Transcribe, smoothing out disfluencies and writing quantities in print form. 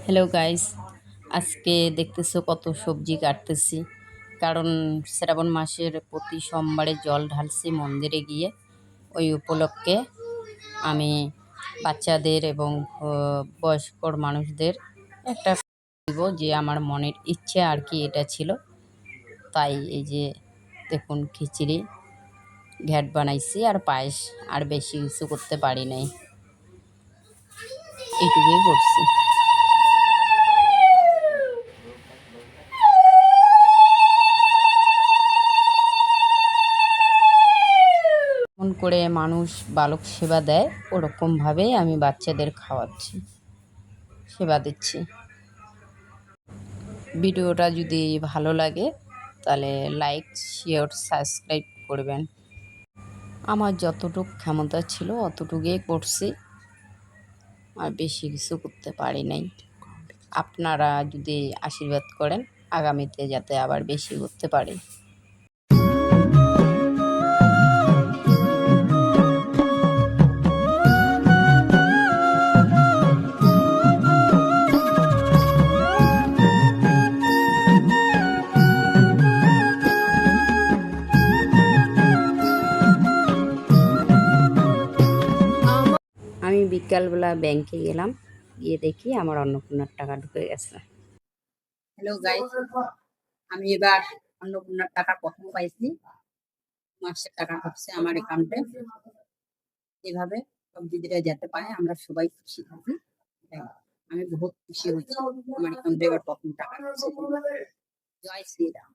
Hello guys, আজকে দেখতেছো কত সবজি কাটতেছি। কারণ শ্রাবণ মাসের প্রতি সোমবারে জল ঢালছি মন্দিরে গিয়ে। ওই উপলক্ষে আমি বাচ্চাদের এবং বয়স্ক মানুষদের একটা দিব, যে আমার মনের ইচ্ছে আর কি এটা ছিল। তাই এই যে দেখুন, খিচুড়ি ঘ্যাট বানাইছি আর পায়েস, আর বেশি কিছু করতে পারি নাই, এইটুকুই করছি। যেমন করে মানুষ বালক সেবা দেয়, ওরকমভাবেই আমি বাচ্চাদের খাওয়াচ্ছি, সেবা দিচ্ছি। ভিডিওটা যদি ভালো লাগে তাহলে লাইক, শেয়ার, সাবস্ক্রাইব করবেন। আমার যতটুকু ক্ষমতা ছিল অতটুকুই করছি, আর বেশি কিছু করতে পারি নাই। আপনারা যদি আশীর্বাদ করেন আগামীতে যাতে আবার বেশি করতে পারি। আমি বিকালবেলা ব্যাংকে গেলাম, গিয়ে দেখি আমার অন্নপূর্ণার টাকা ঢুকে গেছে। হ্যালো গাইস, আমি এবার অন্নপূর্ণার টাকা প্রথম পাইছি। মাসের টাকা ঢুকছে আমার অ্যাকাউন্টে। এভাবে সব দিদিরা যেতে পারে, আমরা সবাই খুশি থাকি। আমি বহুত খুশি হয়েছি, আমার অ্যাকাউন্টে এবার প্রথম টাকা ঢুকছে। জয় শ্রীরাম।